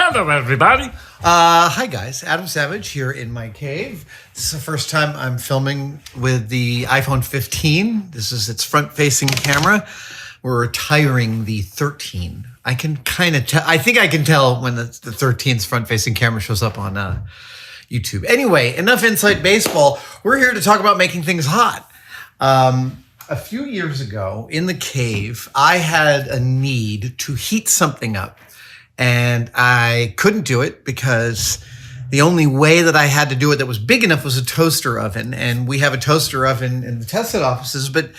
Hello, everybody. Hi, guys. Adam Savage here in my cave. This is the first time I'm filming with the iPhone 15. This is its front-facing camera. We're retiring the 13. I can kind of tell. I think I can tell when the 13's front-facing camera shows up on YouTube. Anyway, enough inside baseball. We're here to talk about making things hot. A few years ago in the cave, I had a need to heat something up. And I couldn't do it because the only way that I had to do it that was big enough was a toaster oven. And we have a toaster oven in the tested offices, but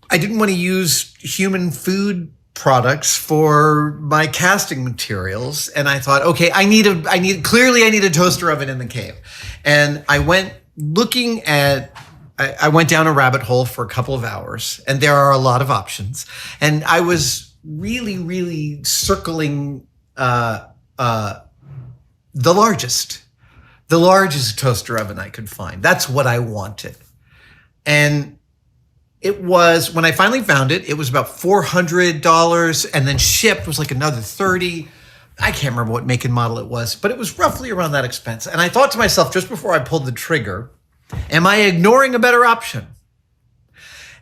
I didn't want to use human food products for my casting materials. And I thought, okay, I need a toaster oven in the cave. And I went looking at, I went down a rabbit hole for a couple of hours, and there are a lot of options. And I was really circling the largest toaster oven I could find. That's what I wanted. And it was, when I finally found it, it was about $400, and then shipped was like another $30. I can't remember what make and model it was, but it was roughly around that expense. And I thought to myself, just before I pulled the trigger, am I ignoring a better option?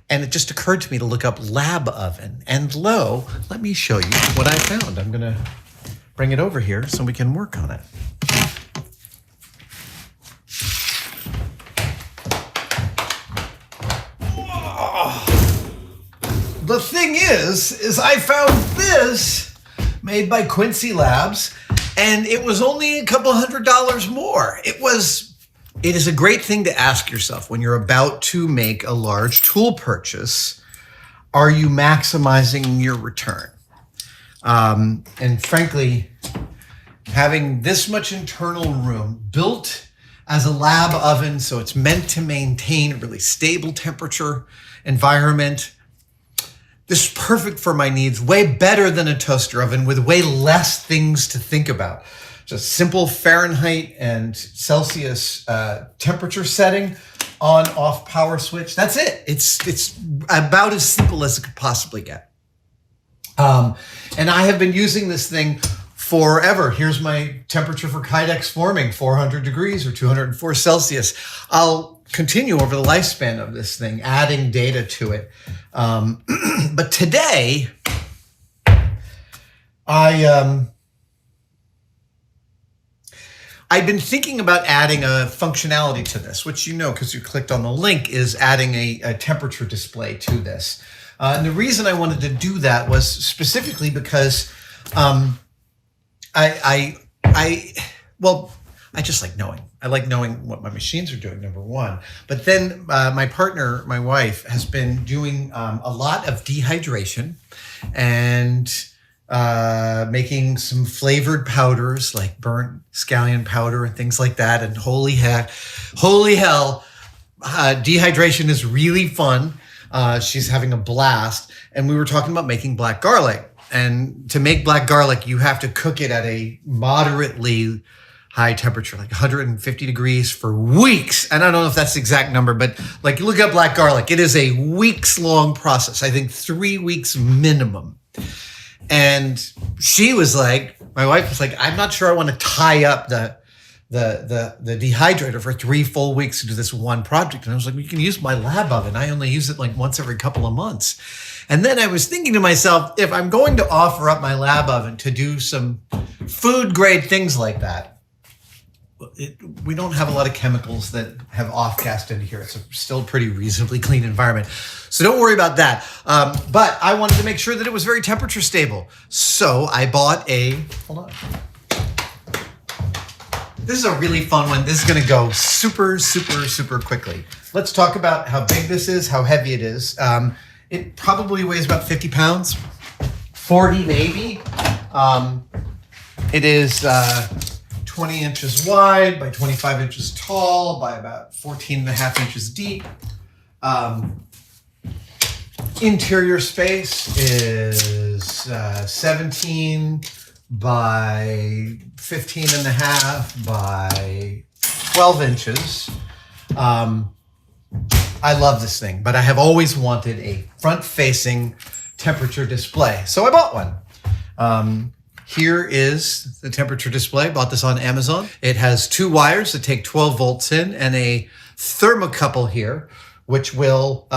And it just occurred to me to look up lab oven. And lo, let me show you what I found. I'm going to bring it over here so we can work on it. The thing is I found this made by Quincy Labs, and it was only a couple $100 more. It is a great thing to ask yourself when you're about to make a large tool purchase. Are you maximizing your return? And frankly, having this much internal room built as a lab oven, so it's meant to maintain a really stable temperature environment, this is perfect for my needs, way better than a toaster oven with way less things to think about. Just simple Fahrenheit and Celsius temperature setting, on, off power switch. That's it. It's about as simple as it could possibly get. And I have been using this thing forever. Here's my temperature for Kydex forming, 400 degrees or 204 Celsius. I'll continue over the lifespan of this thing, adding data to it. But today, I've been thinking about adding a functionality to this, which you know because you clicked on the link, is adding a temperature display to this. And the reason I wanted to do that was specifically because I just like knowing. I like knowing what my machines are doing, number one. But then my partner, my wife, has been doing a lot of dehydration and making some flavored powders like burnt scallion powder and things like that. And holy hell, dehydration is really fun. She's having a blast. And we were talking about making black garlic. And to make black garlic, you have to cook it at a moderately high temperature, like 150 degrees for weeks. And I don't know if that's the exact number, but like look up black garlic. It is a weeks-long process. I think 3 weeks minimum. And she was like, my wife was like, I'm not sure I want to tie up the dehydrator for 3 full weeks to do this one project. And I was like, you can use my lab oven. I only use it like once every couple of months. And then I was thinking to myself, if I'm going to offer up my lab oven to do some food grade things like that, we don't have a lot of chemicals that have off-gas into here. It's still a pretty reasonably clean environment. So don't worry about that. But I wanted to make sure that it was very temperature stable. So I bought hold on. This is a really fun one. This is going to go super quickly. Let's talk about how big this is, how heavy it is. It probably weighs about 50 pounds, 40 maybe. It is 20 inches wide by 25 inches tall by about 14 and a half inches deep. Interior space is 17 by 15 and a half by 12 inches. I love this thing, but I have always wanted a front-facing temperature display. So I bought one. Here is the temperature display. Bought this on Amazon. It has 2 wires that take 12 volts in and a thermocouple here, which will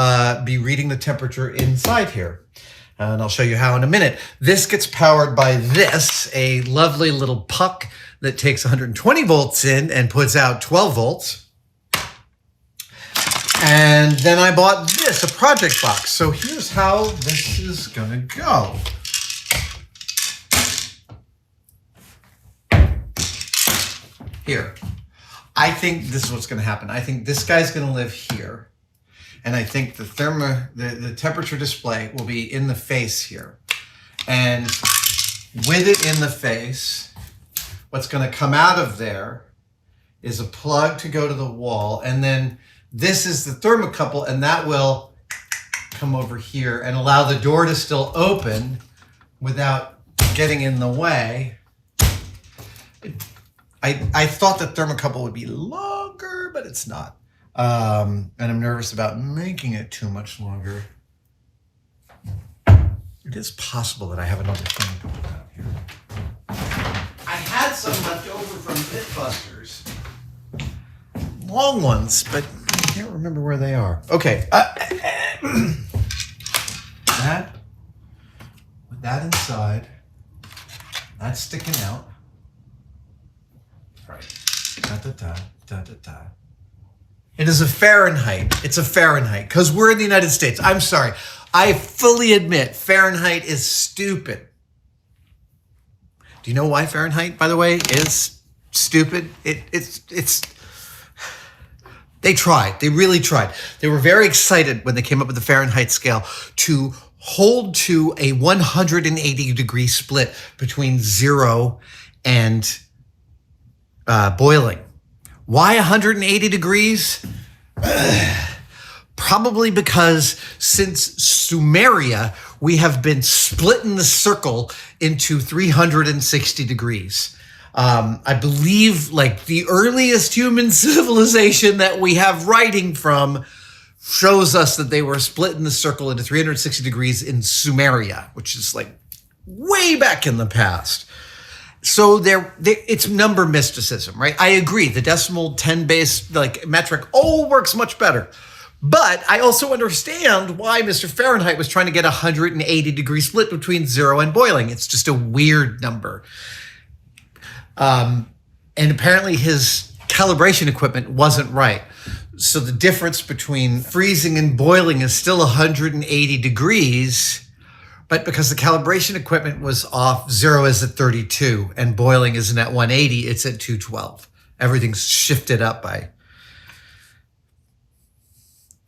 be reading the temperature inside here. And I'll show you how in a minute. This gets powered by this, a lovely little puck that takes 120 volts in and puts out 12 volts. And then I bought this, a project box. So here's how this is gonna go. Here, I think this is what's gonna happen. I think this guy's gonna live here. And I think the temperature display will be in the face here. And with it in the face, what's gonna come out of there is a plug to go to the wall. And then this is the thermocouple, and that will come over here and allow the door to still open without getting in the way. I thought the thermocouple would be longer, but it's not. And I'm nervous about making it too much longer. It is possible that I have another thing to put out here. I had some left over from Mythbusters. Long ones, but I can't remember where they are. Okay. That, with that inside, that's sticking out. Right. Da-da-da. It is a Fahrenheit. It's a Fahrenheit because we're in the United States. I'm sorry. I fully admit Fahrenheit is stupid. Do you know why Fahrenheit, by the way, is stupid? They tried. They really tried. They were very excited when they came up with the Fahrenheit scale to hold to a 180-degree split between 0 and boiling. Why 180 degrees? Probably because since Sumeria, we have been splitting the circle into 360 degrees. I believe like the earliest human civilization that we have writing from shows us that they were splitting the circle into 360 degrees in Sumeria, which is like way back in the past. So it's number mysticism, right? I agree. The decimal 10 base like metric all works much better. But I also understand why Mr. Fahrenheit was trying to get a 180-degree split between 0 and boiling. It's just a weird number. And apparently his calibration equipment wasn't right. So the difference between freezing and boiling is still 180 degrees. But because the calibration equipment was off, 0 is at 32 and boiling isn't at 180, it's at 212. Everything's shifted up by...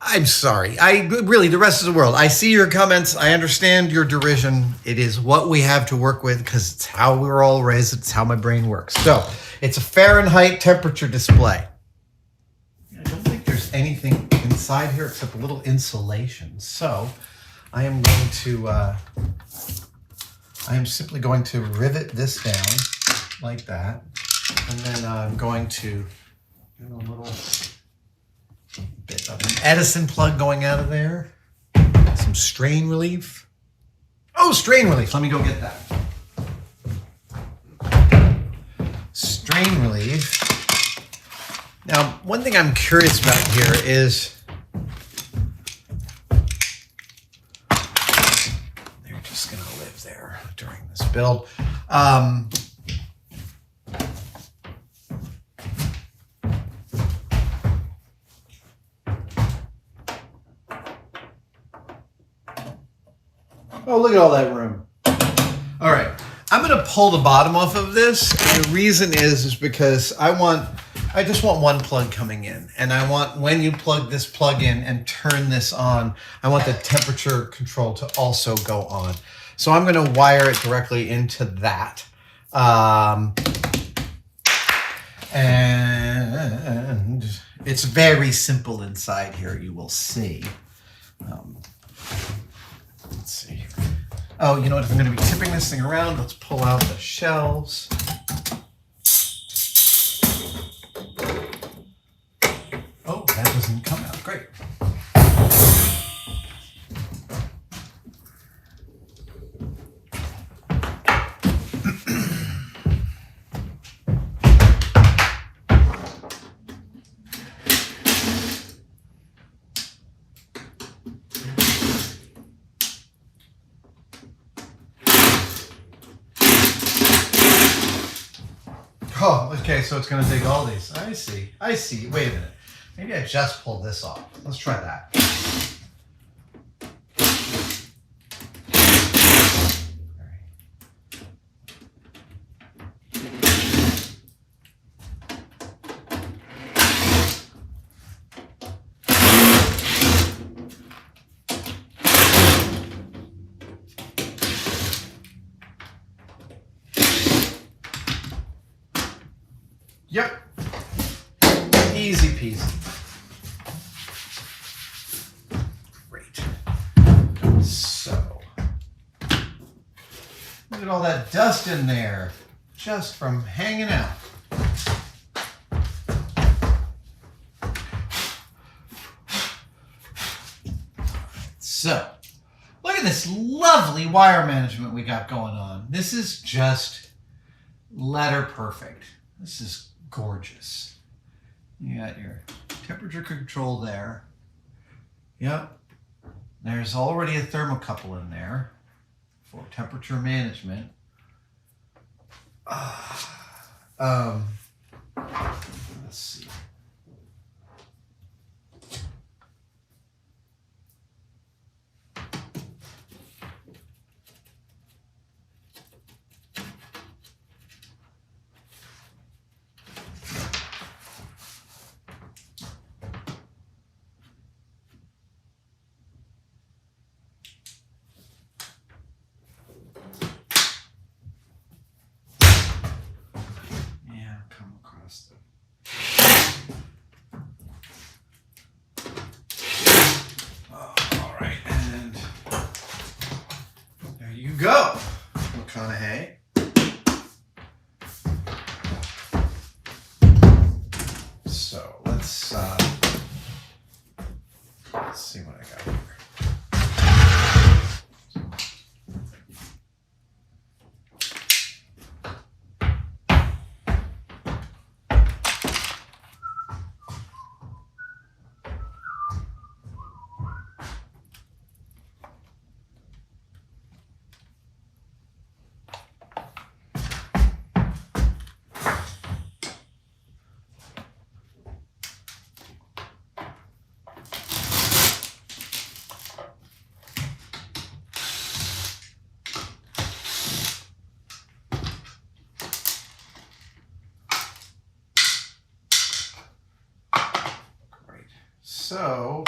I'm sorry. The rest of the world. I see your comments. I understand your derision. It is what we have to work with because it's how we were all raised. It's how my brain works. So it's a Fahrenheit temperature display. I don't think there's anything inside here except a little insulation. So I am simply going to rivet this down like that. And then I'm going to do a little bit of an Edison plug going out of there. Some strain relief. Oh, strain relief. Let me go get that. Strain relief. Now, one thing I'm curious about here is they're just going to live there during this build. Oh, look at all that room. All right. I'm going to pull the bottom off of this. And the reason is because I just want one plug coming in. And I want, when you plug this plug in and turn this on, I want the temperature control to also go on. So I'm going to wire it directly into that. And it's very simple inside here, you will see. Let's see here. Oh, you know what? If I'm going to be tipping this thing around, let's pull out the shelves. Oh, that doesn't come out. Great. Oh, okay, so it's going to dig all these. I see. I see. Wait a minute. Maybe I just pulled this off. Let's try that. Yep. Easy peasy. Great. So, look at all that dust in there just from hanging out. So, look at this lovely wire management we got going on. This is just letter perfect. This is gorgeous. You got your temperature control there. Yep. There's already a thermocouple in there for temperature management. Let's see. Go, McConaughey. So let's see what I got here. So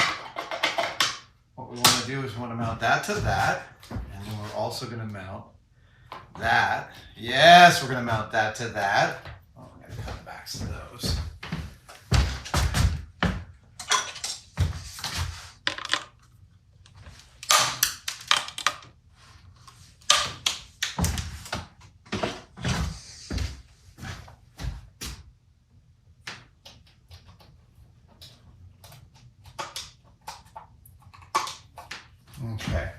what we want to do is we want to mount that to that, and then we're also going to mount that. Yes, we're going to mount that to that. Oh, I'm going to cut the backs of those. Okay.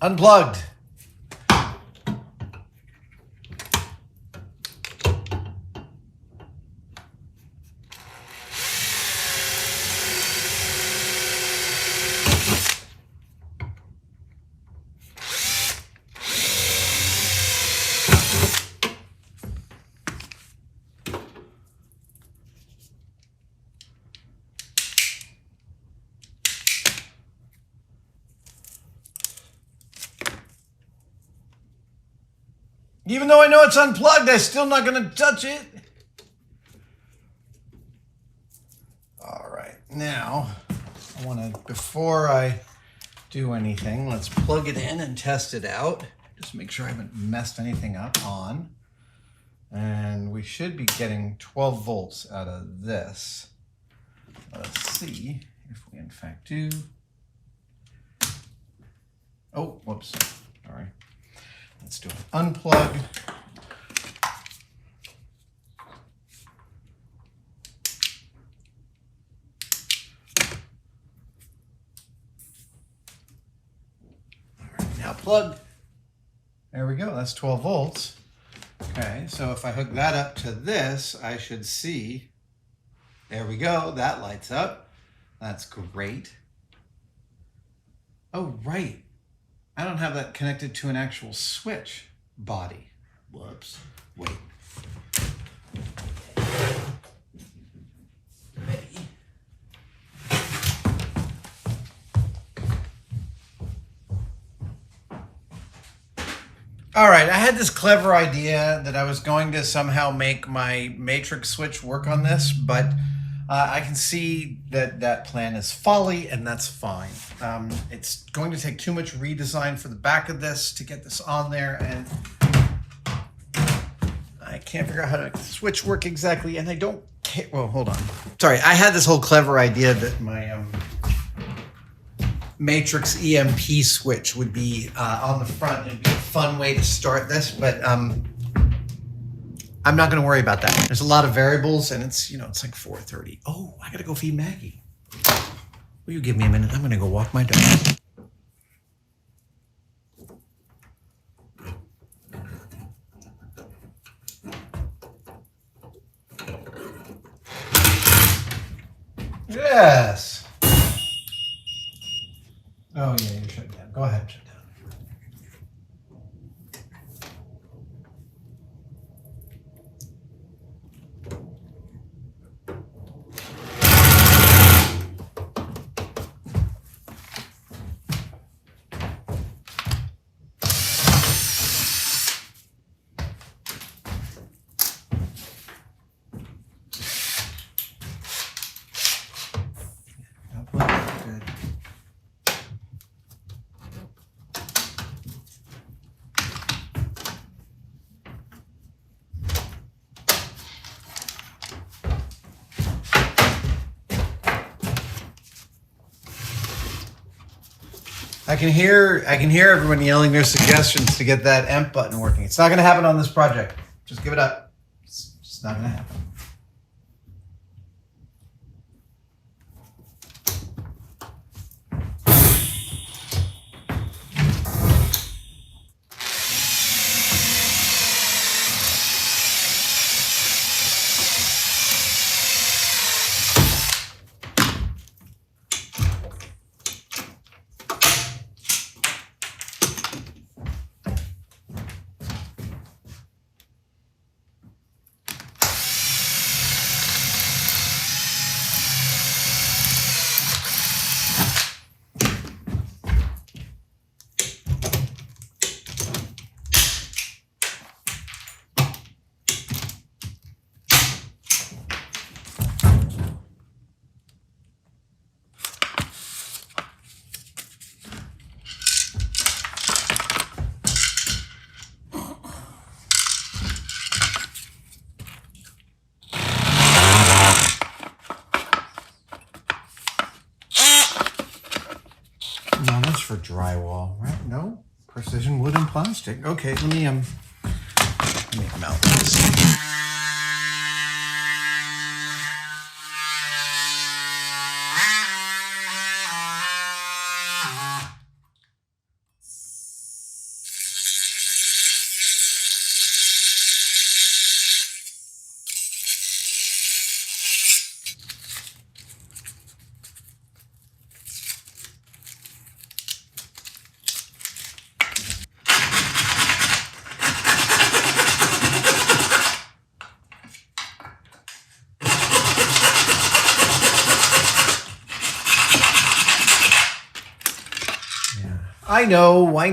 Unplugged. Even though I know it's unplugged, I'm still not going to touch it. All right, now I want to, before I do anything, let's plug it in and test it out. Just make sure I haven't messed anything up on. And we should be getting 12 volts out of this. Let's see if we in fact do. Oh, whoops, sorry. Let's do an unplug. All right, now plug. There we go, that's 12 volts. Okay, so if I hook that up to this, I should see There we go. That lights up. That's great. Oh, right. I don't have that connected to an actual switch body. Whoops. Wait. All right, I had this clever idea that I was going to somehow make my matrix switch work on this, but I can see that that plan is folly, and that's fine. It's going to take too much redesign for the back of this to get this on there, and I can't figure out how to make the switch work exactly, and I don't care. Well, hold on. Sorry, I had this whole clever idea that my matrix EMP switch would be on the front. It'd be a fun way to start this, but I'm not going to worry about that. There's a lot of variables, and it's it's like 4:30. Oh, I gotta go feed Maggie. Will you give me a minute? I'm going to go walk my dog. Yes. Oh, yeah, you're shutting down. Go ahead, shut down. Good. I can hear everyone yelling their suggestions to get that EMP button working. It's not going to happen on this project. Just give it up. It's just not going to happen. No, that's for drywall, right? No? Precision wood and plastic. Okay, let me mount this. I know. Right.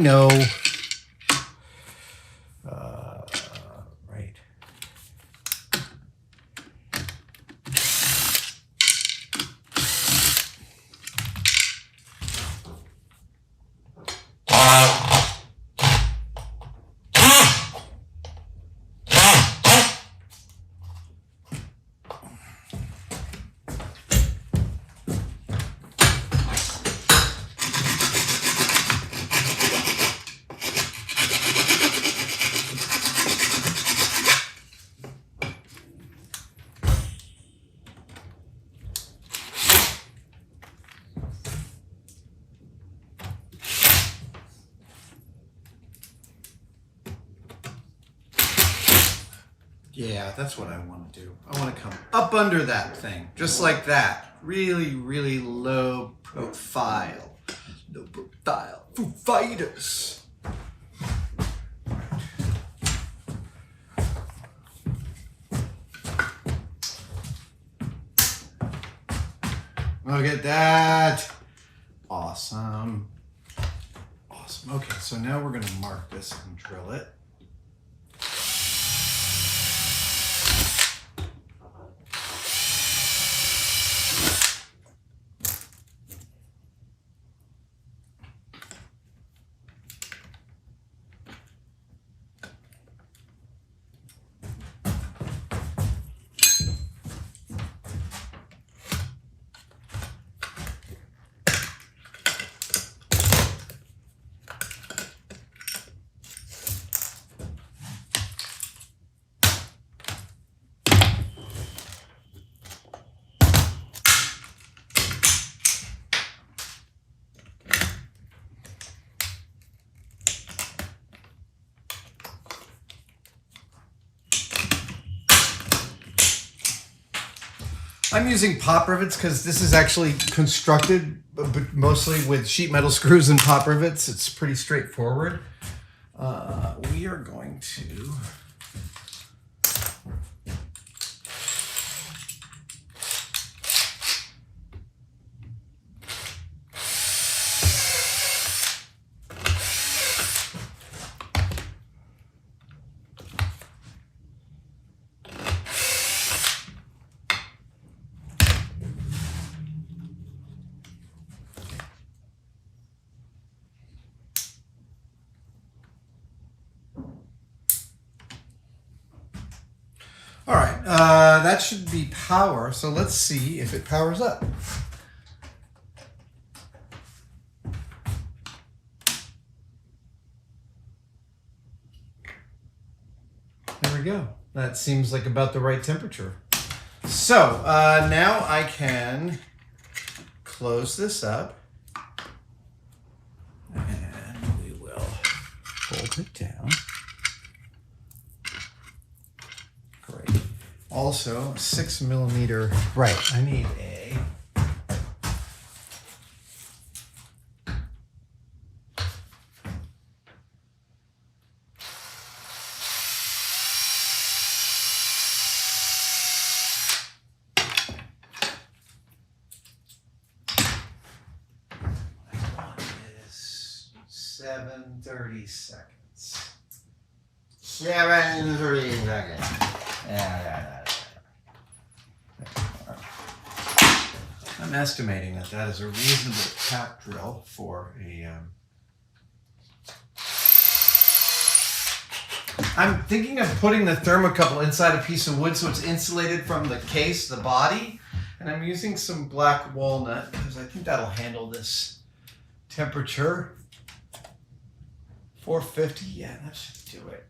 Yeah, that's what I want to do. I want to come up under that thing, just like that. Really, really low profile. Low profile. Foo Fighters. Look at that. Awesome. Awesome. Okay, so now we're going to mark this and drill it. I'm using pop rivets because this is actually constructed but mostly with sheet metal screws and pop rivets. It's pretty straightforward. We are going to all right, that should be power. So let's see if it powers up. There we go. That seems like about the right temperature. So now I can close this up and we will hold it down. Also, 6mm. Right, I need a is 7:30 seconds. 7:30 seconds. Yeah. I'm estimating that that is a reasonable tap drill for a... I'm thinking of putting the thermocouple inside a piece of wood so it's insulated from the case, the body. And I'm using some black walnut because I think that'll handle this temperature. 450, yeah, that should do it.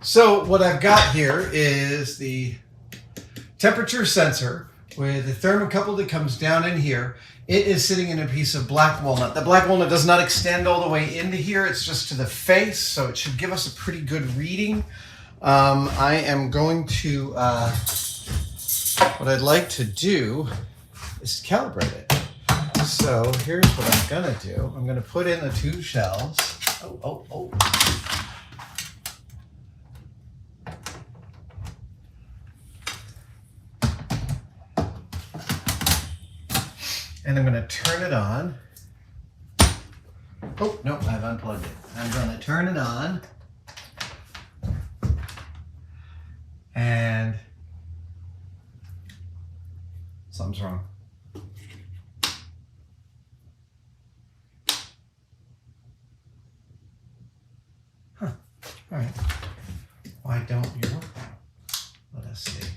So what I've got here is the temperature sensor with the thermocouple that comes down in here. It is sitting in a piece of black walnut. The black walnut does not extend all the way into here. It's just to the face, so it should give us a pretty good reading. I am going to, what I'd like to do is calibrate it. So here's what I'm gonna do. I'm gonna put in the two shells. Oh. And I'm going to turn it on. Oh, no, I've unplugged it. I'm going to turn it on. And something's wrong. don't you work now? Let us see.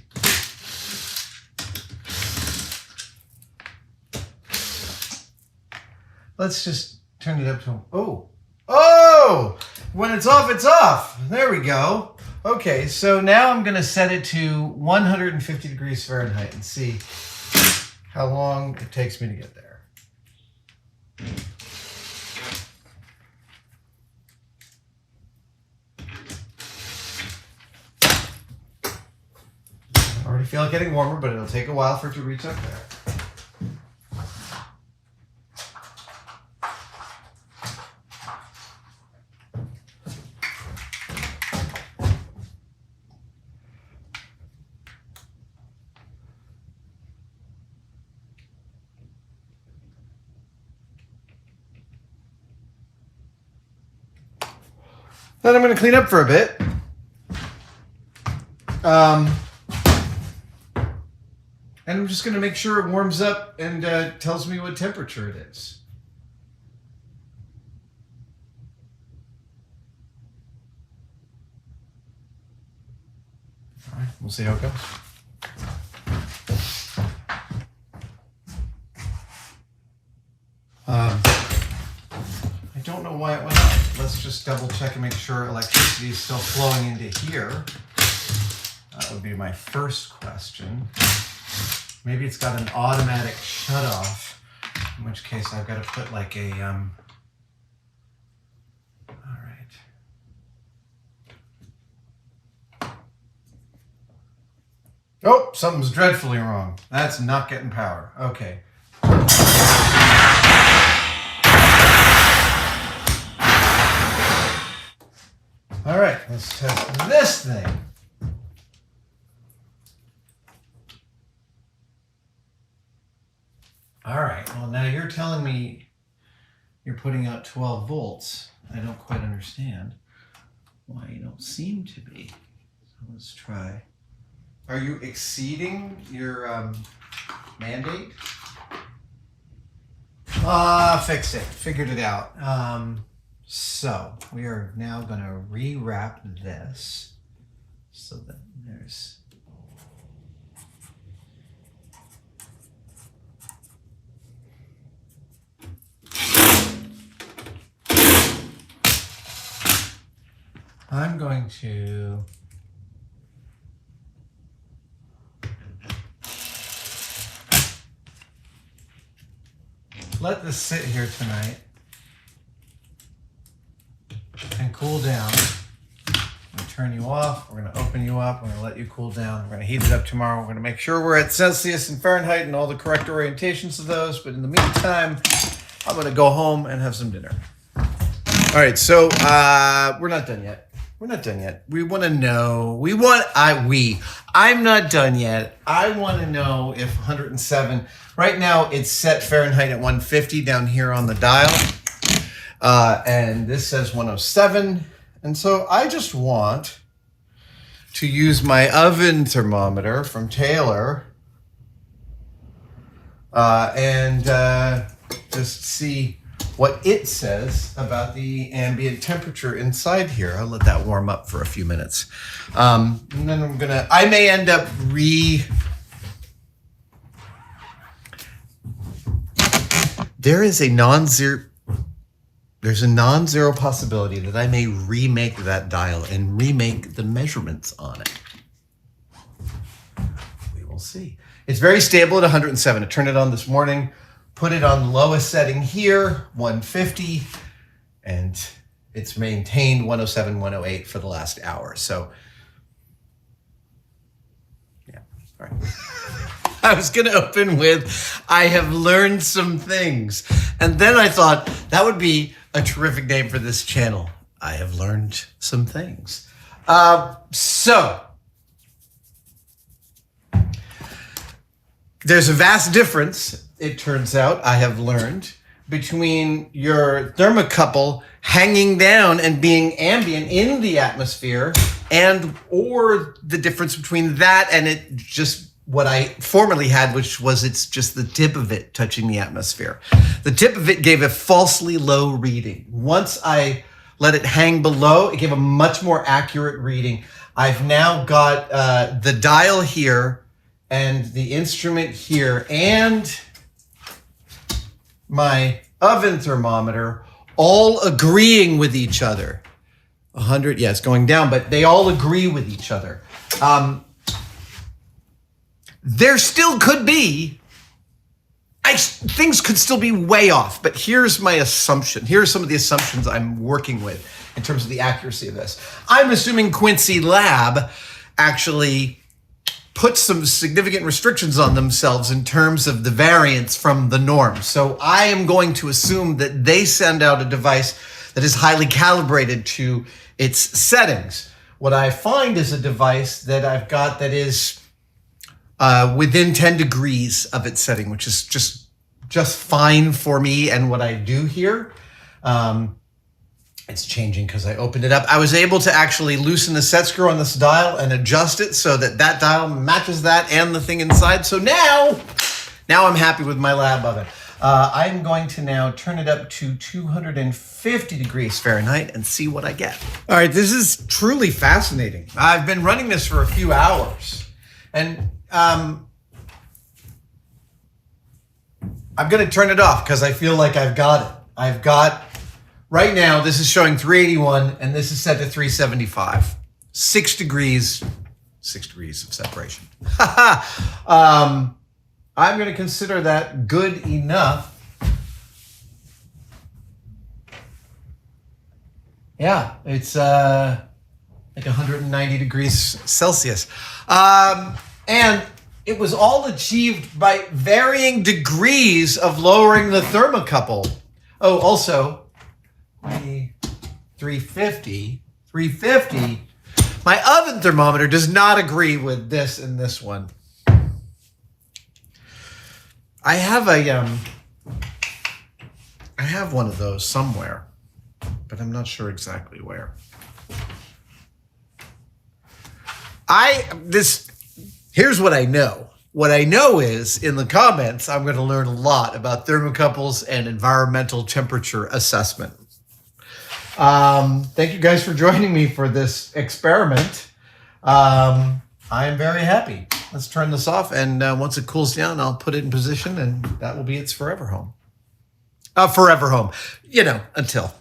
Let's just turn it up to, oh, when it's off, it's off. There we go. Okay, so now I'm gonna set it to 150 degrees Fahrenheit and see how long it takes me to get there. I already feel like getting warmer, but it'll take a while for it to reach up there. Then I'm going to clean up for a bit. And I'm just going to make sure it warms up and tells me what temperature it is. All right, we'll see how it goes. I don't know why it went up. Let's just double check and make sure electricity is still flowing into here. That would be my first question. Maybe it's got an automatic shut off, in which case I've got to put like a, all right. Oh, something's dreadfully wrong. That's not getting power. Okay. All right, let's test this thing. All right, well now you're telling me you're putting out 12 volts. I don't quite understand why you don't seem to be. So let's try. Are you exceeding your mandate? Fix it, figured it out. So we are now going to rewrap this so that there's I'm going to let this sit here tonight and cool down. I'm going to turn you off. We're going to open you up. We're going to let you cool down. We're going to heat it up tomorrow. We're going to make sure we're at Celsius and Fahrenheit and all the correct orientations of those. But in the meantime, I'm going to go home and have some dinner. All right, so we're not done yet. We're not done yet. We want to know. I'm not done yet. I want to know if 107. Right now, it's set Fahrenheit at 150 down here on the dial. And this says 107. And so I just want to use my oven thermometer from Taylor and just see what it says about the ambient temperature inside here. I'll let that warm up for a few minutes. And then I may end up there's a non-zero possibility that I may remake that dial and remake the measurements on it. We will see. It's very stable at 107. I turned it on this morning, put it on the lowest setting here, 150, and it's maintained 107, 108 for the last hour. So, yeah, all right. I was going to open with, I have learned some things. And then I thought that would be a terrific name for this channel. I have learned some things. So, there's a vast difference, it turns out, I have learned, between your thermocouple hanging down and being ambient in the atmosphere or the difference between that and it just what I formerly had, which was it's just the tip of it touching the atmosphere. The tip of it gave a falsely low reading. Once I let it hang below. It gave a much more accurate reading. I've now got the dial here and the instrument here and my oven thermometer all agreeing with each other. 100, yeah, it's going down, but they all agree with each other. There still could be, things could still be way off, but here's my assumption. Here are some of the assumptions I'm working with in terms of the accuracy of this. I'm assuming Quincy Lab actually put some significant restrictions on themselves in terms of the variance from the norm. So I am going to assume that they send out a device that is highly calibrated to its settings. What I find is a device that I've got that is within 10 degrees of its setting, which is just fine for me and what I do here. It's changing because I opened it up. I was able to actually loosen the set screw on this dial and adjust it so that that dial matches that and the thing inside. So now I'm happy with my lab oven. I'm going to now turn it up to 250 degrees Fahrenheit and see what I get. All right, this is truly fascinating. I've been running this for a few hours, and I'm going to turn it off because I feel like I've got it. I've got, right now, this is showing 381, and this is set to 375. 6 degrees of separation. I'm going to consider that good enough. Yeah, it's like 190 degrees Celsius. And it was all achieved by varying degrees of lowering the thermocouple. Oh, also, 350. My oven thermometer does not agree with this and this one. I have one of those somewhere, but I'm not sure exactly where. Here's what I know. What I know is, in the comments, I'm going to learn a lot about thermocouples and environmental temperature assessment. Thank you guys for joining me for this experiment. I am very happy. Let's turn this off, and once it cools down, I'll put it in position, and that will be its forever home. Forever home, until.